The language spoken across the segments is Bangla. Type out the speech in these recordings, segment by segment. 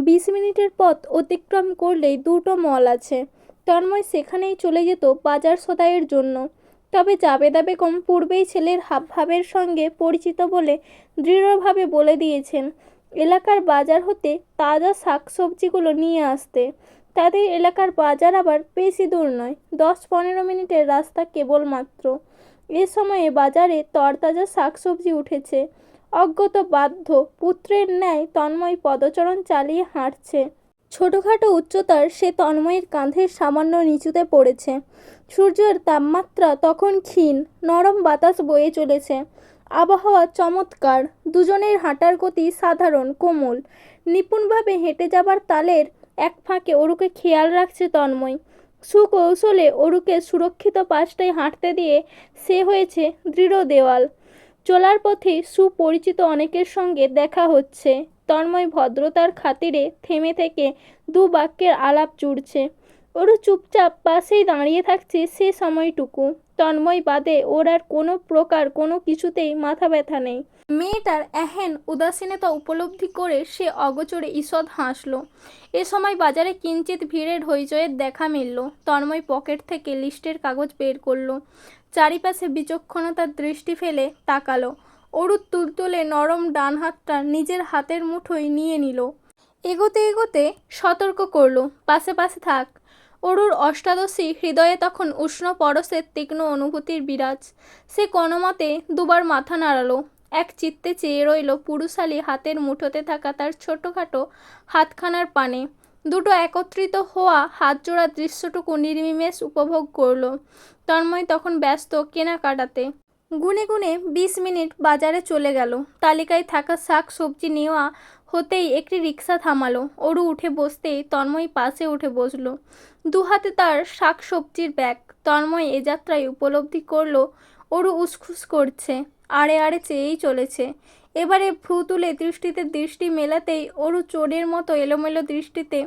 20 মিনিটের পথ অতিক্রম করলেই দুটো মল আছে। তন্ময় সেখানেই চলে যেত বাজার সদাইয়ের জন্য। তবে জাবেদা বেগম পূর্বেই ছেলের হাবভাবের সঙ্গে পরিচিত বলে দৃঢ়ভাবে বলে দিয়েছেন এলাকার বাজার হতে তাজা শাকসবজিগুলো নিয়ে আসতে। তাদের এলাকার বাজার আবার বেশি দূর নয়, 10-15 মিনিটের রাস্তা কেবলমাত্র। এ সময়ে বাজারে তরতাজা শাকসবজি উঠেছে। অজ্ঞত বাধ্য পুত্রের ন্যায় তন্ময় পদচরণ চালিয়ে হাঁটছে। ছোটোখাটো উচ্চতার সে তন্ময়ের কাঁধের সামান্য নিচুতে পড়েছে। সূর্যের তাপমাত্রা তখন ক্ষীণ, নরম বাতাস বয়ে চলেছে। আবহাওয়া চমৎকার। দুজনের হাঁটার গতি সাধারণ, কোমল। নিপুণভাবে হেঁটে যাবার তালের এক ফাঁকে অরুকে খেয়াল রাখছে তন্ময়। সুকৌশলে অরুকে সুরক্ষিত পাশটায় হাঁটতে দিয়ে সে হয়েছে দৃঢ় দেওয়াল। চলার পথে সুপরিচিত অনেকের সঙ্গে দেখা হচ্ছে। তন্ময় ভদ্রতার খাতিরে থেমে থেকে দু বাক্যের আলাপ জুড়ছে। অরু চুপচাপ পাশেই দাঁড়িয়ে থাকছে সে সময়টুকু। তন্ময় বাদে ওর আর কোনো প্রকার কোনো কিছুতেই মাথা ব্যথা নেই। মেয়েটার এহেন উদাসীনতা উপলব্ধি করে সে অগোচরে ঈষৎ হাসল। এ সময় বাজারে কিঞ্চিত ভিড়ের হইচয়ের দেখা মিলল। তন্ময় পকেট থেকে লিস্টের কাগজ বের করল। চারিপাশে বিচক্ষণতার দৃষ্টি ফেলে তাকালো। অরুর তুলতুলে নরম ডান হাতটা নিজের হাতের মুঠোয় নিয়ে নিল। এগোতে এগোতে সতর্ক করল, পাশে পাশে থাক। অরুর অষ্টাদশী হৃদয়ে তখন উষ্ণ পরশের তীক্ষ্ণ অনুভূতির বিরাজ। সে কোনোমতে দুবার মাথা নাড়ালো। এক চিত্তে চেয়ে রইল পুরুষালী হাতের মুঠোতে থাকা তার ছোটোখাটো হাতখানার পানে। দুটো একত্রিত হওয়া হাতজোড়া দৃশ্যটুকু নির্নিমেষ উপভোগ করল। তন্ময় তখন ব্যস্ত কেনাকাটাতে। গুনে গুনে 20 মিনিট বাজারে চলে গেল। তালিকায় থাকা শাক সবজি নেওয়া হতেই একটি রিক্সা থামালো। অরু উঠে বসতেই তন্ময় পাশে উঠে বসলো। দু হাতে তার শাক সবজির ব্যাগ। তন্ময় এ যাত্রায় উপলব্ধি করলো অরু উসখুস করছে, আড়ে আড়ে চেয়েই চলেছে। এবারে ভ্রু তুলে দৃষ্টিতে দৃষ্টি মেলাতেই অরু চোরের মতো এলোমেলো দৃষ্টিতে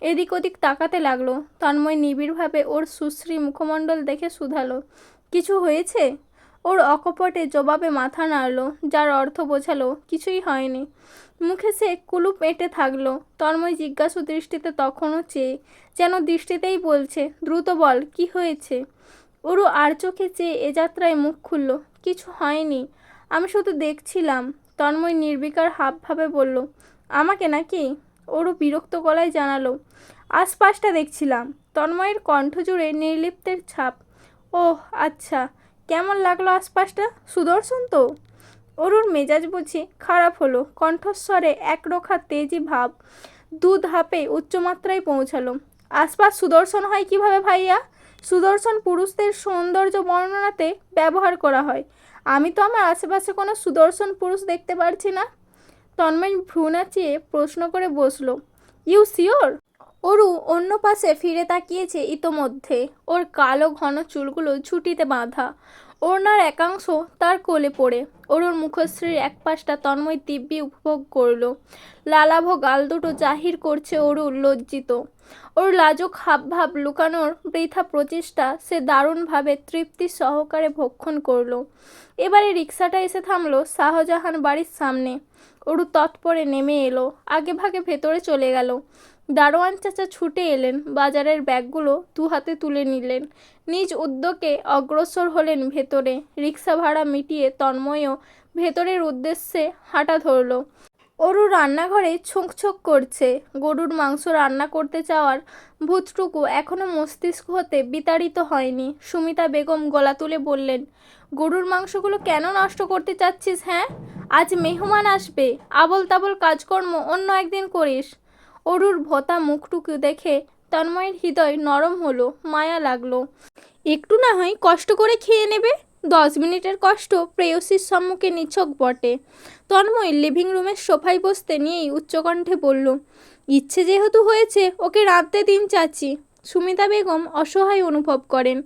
এদিক ওদিক তাকাতে লাগলো। তন্ময় নিবিড়ভাবে ওর সুশ্রী মুখমণ্ডল দেখে শুধালো, কিছু হয়েছে? ওর অকপটে জবাবে মাথা নাড়ল, যার অর্থ বোঝালো কিছুই হয়নি। মুখে সে কুলুপ এঁটে থাকলো। তন্ময় জিজ্ঞাসু দৃষ্টিতে তখনও চেয়ে, যেন দৃষ্টিতেই বলছে, দ্রুত বল, কি হয়েছে? অরু আর চোখে চেয়ে এ যাত্রায় মুখ খুলল, কিছু হয়নি, আমি শুধু দেখছিলাম। তন্ময় নির্বিকার হাবভাবে বলল, আমাকে নাকি? অরু বিরক্ত গলায় জানালো, আশপাশটা দেখছিলাম। তন্ময়ের কণ্ঠ জুড়ে নির্লিপ্তের ছাপ। ওহ আচ্ছা, কেমন লাগলো আশপাশটা? সুদর্শন তো? অরুর মেজাজ বুঝি খারাপ হলো। কণ্ঠস্বরে একরোখা তেজি ভাব দু ধাপে উচ্চমাত্রায় পৌঁছালো। আশপাশ সুদর্শন হয় কিভাবে ভাইয়া? সুদর্শন পুরুষদের সৌন্দর্য বর্ণনাতে ব্যবহার করা হয়। আমি তো আমার আশেপাশে কোনো সুদর্শন পুরুষ দেখতে পারছি না। তন্ময় ভ্রু নাচিয়ে প্রশ্ন করে বসলো, ইউ শিওর? অরু অন্য পাশে ফিরে তাকিয়েছে ইতোমধ্যে। ওর কালো ঘন চুলগুলো ঝুঁটিতে বাঁধা। ওড়নার একাংশ তার কোলে পড়ে। অরুর মুখশ্রীর এক পাশটা তন্ময় দিব্যি উপভোগ করল। লালাভ গাল দুটো জাহির করছে অরু লজ্জিত। ওর লাজুক হাবভাব লুকানোর বৃথা প্রচেষ্টা সে দারুণভাবে তৃপ্তি সহকারে ভক্ষণ করল। এবারে রিক্সাটা এসে থামলো শাহজাহান বাড়ির সামনে। অরু তৎপরে নেমে এলো, আগে ভাগে ভেতরে চলে গেল। দারোয়ান চাচা ছুটে এলেন, বাজারের ব্যাগগুলো দু হাতে তুলে নিলেন। নিজ উদ্যোগে অগ্রসর হলেন ভেতরে। রিক্সা ভাড়া মিটিয়ে তন্ময়ও ভেতরের উদ্দেশ্যে হাঁটা ধরল। অরু রান্নাঘরে ছোঁক করছে। গরুর মাংস রান্না করতে চাওয়ার ভূতটুকু এখনো মস্তিষ্ক হতে বিতাড়িত হয়নি। সুমিতা বেগম গলা তুলে বললেন, গরুর মাংসগুলো কেন নষ্ট করতে চাচ্ছিস? হ্যাঁ, আজ মেহমান আসবে, আবল তাবল কাজকর্ম অন্য একদিন করিস। অরুর ভোঁতা মুখটুকু দেখে তন্ময়ের হৃদয় নরম হলো, মায়া লাগলো। একটু না হয় কষ্ট করে খেয়ে নেবে। 10 মিনিটের কষ্ট প্রেয়সীর সম্মুখে নিছক বটে। তন্ময় লিভিং রুমের সোফায় বসতে নিয়েই উচ্চকণ্ঠে বলল, ইচ্ছে যেহেতু হয়েছে ওকে রাঁধতে দিন চাচি। সুমিতা বেগম অসহায় অনুভব করেন।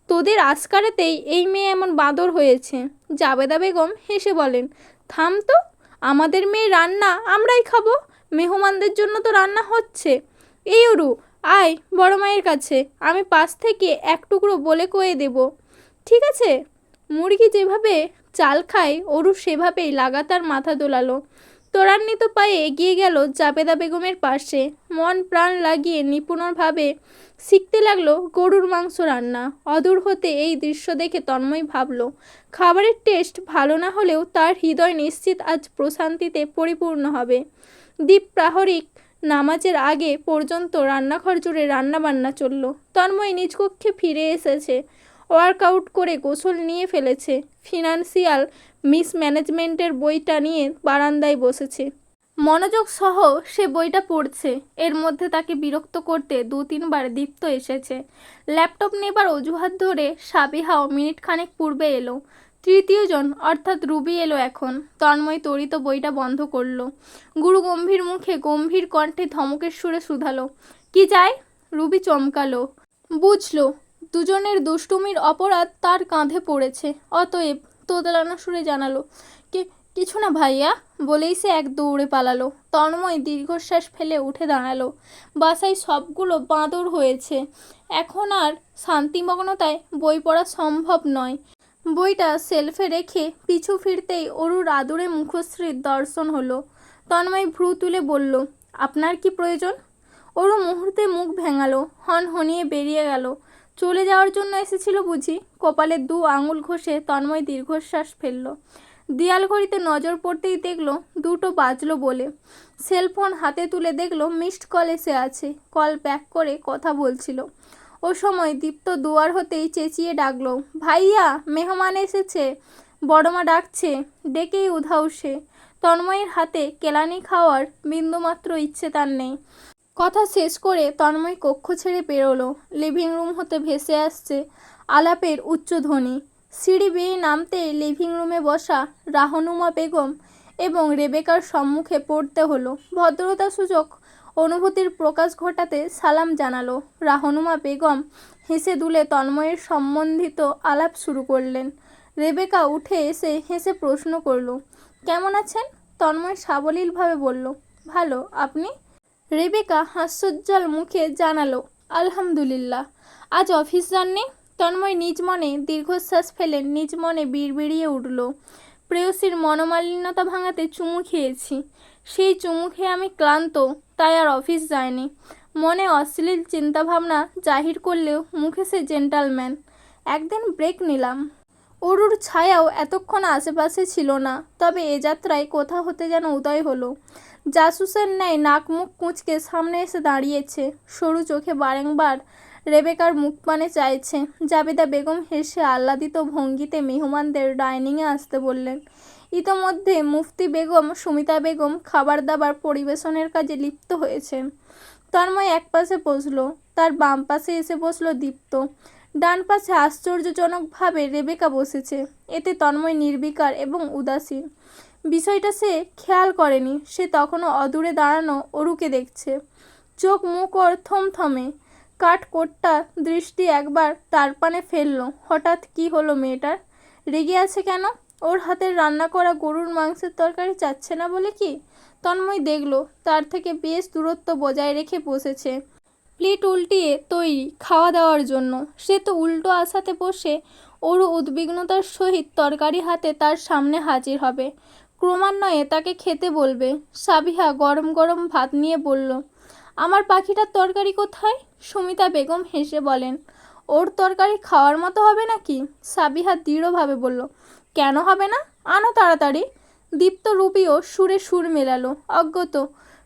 তোদের আস্কারাতেই এই মেয়ে এমন বাঁদর হয়েছে। জাবেদা বেগম হেসে বলেন, থাম তো, আমাদের মেয়ে রান্না আমরাই খাবো, মেহমানদের জন্য তো রান্না হচ্ছে। এই অরু, আয় বড় মায়ের কাছে, আমি পাশ থেকে এক টুকরো বলে কয়ে দেব। ঠিক আছে? মুরগি যেভাবে চাল খায় অরু সেভাবেই লাগাতার মাথা দোলালো। ত্বরান্বিত পায়ে এগিয়ে গেল জাবেদা বেগমের পাশে। মন প্রাণ লাগিয়ে নিপুণভাবে শিখতে লাগলো গরুর মাংস রান্না। অদূর হতে এই দৃশ্য দেখে তন্ময় ভাবল, খাবারের টেস্ট ভালো না হলেও তার হৃদয় নিশ্চিত আজ প্রশান্তিতে পরিপূর্ণ হবে। দ্বীপ প্রাহরিক নামাজের আগে পর্যন্ত রান্নাঘর জুড়ে রান্নাবান্না চলল। তন্ময় নিজ কক্ষে ফিরে এসেছে। ওয়ার্কআউট করে গোসল নিয়ে ফেলেছে। ফিনান্সিয়াল মিসম্যানেজমেন্টের বইটা নিয়ে বারান্দায় বসেছে। মনোযোগ সহ সে বইটা পড়ছে। এর মধ্যে তাকে বিরক্ত করতে 2-3 বার দীপ্ত এসেছে। ল্যাপটপ নেবার অজুহাত ধরে সাবিহাও মিনিট খানেক পূর্বে এলো। তৃতীয় জন অর্থাৎ রুবি এলো এখন। তন্ময় ত্বরিত বইটা বন্ধ করলো। গুরু গম্ভীর মুখে গম্ভীর কণ্ঠে ধমকের সুরে শুধালো, কি চাই? রুবি চমকালো, বুঝলো দুজনের দুষ্টুমির অপরাধ তার কাঁধে পড়েছে। অতএব তোতলানো সুরে জানালো, কিছু না ভাইয়া, বলেই সে এক দৌড়ে পালালো। তন্ময় দীর্ঘশ্বাস ফেলে উঠে দাঁড়ালো। বাসায় সবগুলো বাঁদর হয়েছে। এখন আর শান্তিমগ্নতায় বই পড়া সম্ভব নয়। বইটা সেলফে রেখে পিছু ফিরতেই অরুর আদুরে মুখশ্রীর দর্শন হলো। তন্ময় ভ্রু তুলে বলল, আপনার কি প্রয়োজন? অরু মুহূর্তে মুখ ভেঙালো, হনহনিয়ে বেরিয়ে গেল। চলে যাওয়ার জন্য এসেছিল বুঝি? কপালে 2 আঙুল ঘষে তন্ময় দীর্ঘশ্বাস ফেলল। দেয়াল ঘড়িতে নজর পড়তেই দেখল 2টো বাজলো বলে। সেলফোন হাতে তুলে দেখল মিসড কল এসে আছে। কল ব্যাক করে কথা বলছিল। ও সময় দীপ্ত দুয়ার হতেই চেঁচিয়ে ডাকলো, ভাইয়া মেহমান এসেছে, বড়মা ডাকছে। ডেকেই উধাও সে। তন্ময়ের হাতে কেলানি খাওয়ার বিন্দুমাত্র ইচ্ছে তার নেই। কথা শেষ করে তন্ময় কক্ষ ছেড়ে বেরোলো। লিভিং রুম হতে ভেসে আসছে আলাপের উচ্চধ্বনি। সিঁড়ি বেয়ে নামতে লিভিং রুমে বসা রাহনুমা বেগম এবং রেবেকার সম্মুখে পড়তে হলো। ভদ্রতাসূচক অনুভূতির প্রকাশ ঘটাতে সালাম জানালো। রাহনুমা বেগম হেসে দুলে তন্ময়ের সম্বন্ধিত আলাপ শুরু করলেন। রেবেকা উঠে এসে হেসে প্রশ্ন করল, কেমন আছেন? তন্ময় সাবলীলভাবে বলল, ভালো, আপনি? রেবেকা হাস্যোজ্জ্বল মুখে জানালো, আলহামদুলিল্লাহ। আজ অফিস যাননি? তন্ময় নিজ মনে দীর্ঘশ্বাস ফেলে নিজ মনে বিড়বিড়িয়ে উঠল, প্রেয়সীর মনোমালিন্যতা ভাঙাতে চুমু খেয়েছি। সেই চুমু খেয়ে আমি ক্লান্ত, তাই আর অফিস যায়নি। মনে অশ্লীল চিন্তাভাবনা জাহির করলেও মুখে সে জেন্টালম্যান। একদিন ব্রেক নিলাম। অরুর ছায়াও এতক্ষণ আশেপাশে ছিল না। তবে এ যাত্রায় কোথা হতে যেন উদয় হলো। জাসুসের ন্যায় নাক মুখ কুঁচকে সামনে এসে দাঁড়িয়েছে। সরু চোখে বারংবার রেবেকার মুখপানে চাইছে। জাবেদা বেগম হেসে আহ্লাদিত ভঙ্গিতে মেহমানদের ডাইনিংয়ে আসতে বললেন। ইতোমধ্যে মুফতি বেগম, সুমিতা বেগম খাবার দাবার পরিবেশনের কাজে লিপ্ত হয়েছেন। তন্ময় এক পাশে বসল, তার বাম পাশে এসে বসল দীপ্ত। ডান পাশে আশ্চর্যজনকভাবে রেবেকা বসেছে। এতে তন্ময় নির্বিকার এবং উদাসীন। বিষয়টা সে খেয়াল করেনি। সে তখনও অদূরে দাঁড়ানো অরুকে দেখছে। চোখ মুখ ওর থমথমে। কাঠকোট্টা দৃষ্টি একবার তার পানে ফেলল। হঠাৎ কি হলো মেয়েটার? রেগে আছে কেন? ওর হাতের রান্না করা গরুর মাংসের তরকারি চাচ্ছে না বলে কি? তন্ময় দেখল তার থেকে বেশ দূরত্ব বজায় রেখে বসেছে। প্লেট উল্টিয়ে তৈরি খাওয়া দাওয়ার জন্য। সে তো উল্টো আশাতে বসে ওরও উদ্বিগ্নতার সহিত তরকারি হাতে তার সামনে হাজির হবে। ক্রমান্বয়ে তাকে খেতে বলবে। সাবিহা গরম গরম ভাত নিয়ে বলল, আমার পাখিটার তরকারি কোথায়? সুমিতা বেগম হেসে বলেন, ওর তরকারি খাওয়ার মতো হবে নাকি? সাবিহা দৃঢ়ভাবে বলল, কেন হবে না? আনো তাড়াতাড়ি। দীপ্ত রুবিও সুরে সুর মেলালো। অজ্ঞত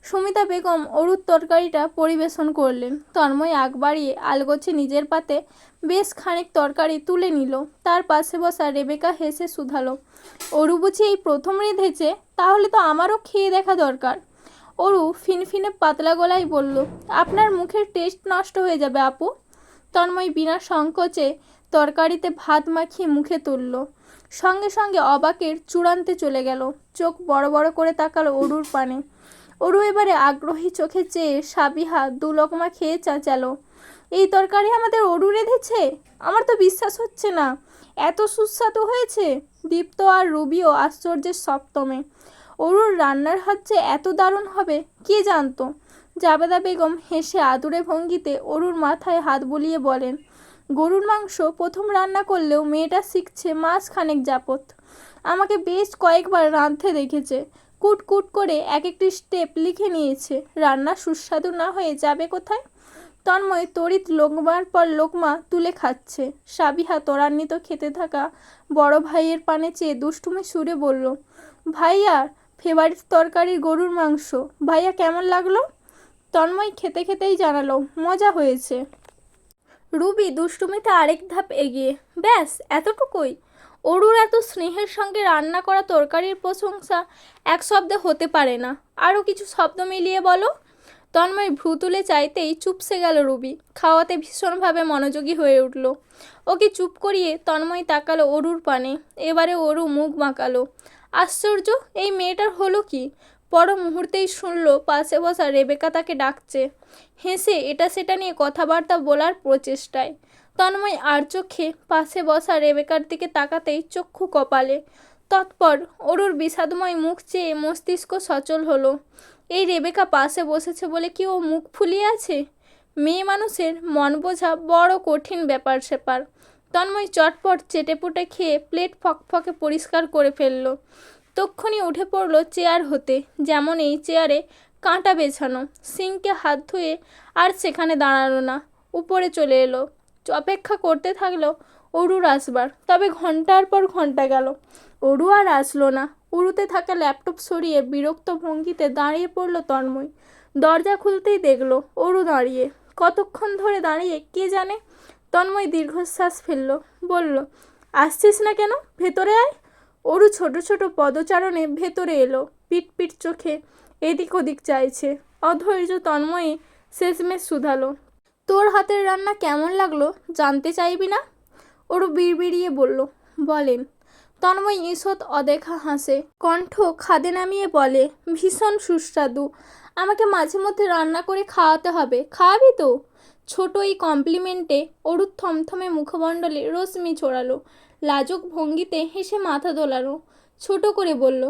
সুমিতা বেগম অরুর তরকারিটা পরিবেশন করলেন। তন্ময় আগ বাড়িয়ে আলগোছে নিজের পাতে বেশ খানিক তরকারি তুলে নিল। তার পাশে বসা রেবেকা হেসে শুধালো, অরু বুঝি এই প্রথম রেঁধেছে? তাহলে তো আমারও খেয়ে দেখা দরকার। অরু ফিনফিনে পাতলা গলায় বলল, আপনার মুখের টেস্ট নষ্ট হয়ে যাবে আপু। তন্ময় বিনা সংকোচে তরকারিতে ভাত মাখিয়ে মুখে তুলল। সঙ্গে সঙ্গে অবাকের চূড়ান্তে চলে গেল। চোখ বড় বড় করে তাকালো অরুর পানে। অরু এবারে আগ্রহী চোখে চেয়ে সাবিহা 2 লোকমা খেয়ে চাচালো, এই তরকারি আমাদের অরু রেঁধেছে? আমার তো বিশ্বাস হচ্ছে না, এত সুস্বাদু হয়েছে। দীপ্ত আর রুবিও আশ্চর্যের সপ্তমে। অরুর রান্নার হাত যে এত দারুণ হবে কে জানতো। জাবেদা বেগম হেসে আদুরে ভঙ্গিতে অরুর মাথায় হাত বুলিয়ে বলেন, গরুর মাংস প্রথম রান্না করলেও মেয়েটা শিখছে মাস খানেক যাবত। আমাকে বেশ কয়েকবার রাঁধতে দেখেছে। কুট কুট করে এক একটি স্টেপ লিখে নিয়েছে। রান্না সুস্বাদু না হয়ে যাবে কোথায়? তন্ময় তড়িৎ লোকমার পর লোকমা তুলে খাচ্ছে। সাবিহা ত্বরান্বিত খেতে থাকা বড় ভাইয়ের পানে চেয়ে দুষ্টুমি সুরে বলল, ভাইয়ার ফেভারিট তরকারি গরুর মাংস। ভাইয়া কেমন লাগলো? তন্ময় খেতে খেতেই জানালো, মজা হয়েছে। রুবি দুষ্টুমিতে আরেক ধাপ এগিয়ে, ব্যাস এতটুকুই? অরুর এত স্নেহের সঙ্গে রান্না করা তরকারির প্রশংসা এক শব্দে হতে পারে না, আরও কিছু শব্দ মিলিয়ে বলো। তন্ময় ভ্রু তুলে চাইতেই চুপসে গেল রুবি। খাওয়াতে ভীষণভাবে মনোযোগী হয়ে উঠল। ওকে চুপ করিয়ে তন্ময় তাকালো অরুর পানে। এবারে অরু মুখ বাঁকালো। আশ্চর্য, এই মেয়েটার হলো কি? পর মুহূর্তেই শুনল পাশে বসা রেবেকা তাকে ডাকছে। হেসে এটা সেটা নিয়ে কথাবার্তা বলার প্রচেষ্টায় তন্ময় আর চোখে পাশে বসা রেবেকার দিকে তাকাতেই চক্ষু কপালে। তৎপর অরুর বিষাদময় মুখ চেয়ে মস্তিষ্ক সচল হলো। এই রেবেকা পাশে বসেছে বলে কি ও মুখ ফুলিয়ে আছে? মেয়ে মানুষের মন বোঝা বড় কঠিন ব্যাপার স্যাপার। তন্ময় চটপট চেটেপুটে খেয়ে প্লেট ফকফকে পরিষ্কার করে ফেলল। তক্ষুনি উঠে পড়ল চেয়ার হতে, যেমন এই চেয়ারে কাঁটা বেছানো। সিঙ্কে হাত ধুয়ে আর সেখানে দাঁড়ালো না, উপরে চলে এলো। অপেক্ষা করতে থাকলো অরুর আসবার। তবে ঘন্টার পর ঘন্টা গেল, অরু আর আসলো না। উড়ুতে থাকা ল্যাপটপ সরিয়ে বিরক্ত ভঙ্গিতে দাঁড়িয়ে পড়ল তন্ময়। দরজা খুলতেই দেখলো অরু দাঁড়িয়ে। কতক্ষণ ধরে দাঁড়িয়ে কে জানে। তন্ময় দীর্ঘশ্বাস ফেলল, বলল, আসছিস না কেন? ভেতরে আয়। অরু ছোট ছোট পদচারণে ভেতরে এলো। পিট পিট চোখে এদিক ওদিক চাইছে। অধৈর্য তন্ময়ে শেষমেশ শুধালো, তোর হাতের রান্না কেমন লাগলো জানতে চাইবি না? অরু বিড়বিড়িয়ে বলল, বলেন। তন্ময় ঈষৎ অদেখা হাসে, কণ্ঠ খাদে নামিয়ে বলে, ভীষণ সুস্বাদু। আমাকে মাঝে মধ্যে রান্না করে খাওয়াতে হবে, খাওয়াবি তো? ছোট এই কমপ্লিমেন্টে অরুর থমথমে মুখমণ্ডলে রশ্মি ছড়ালো। লাজুক ভঙ্গিতে হেসে মাথা দোলালো। ছোট করে বলল,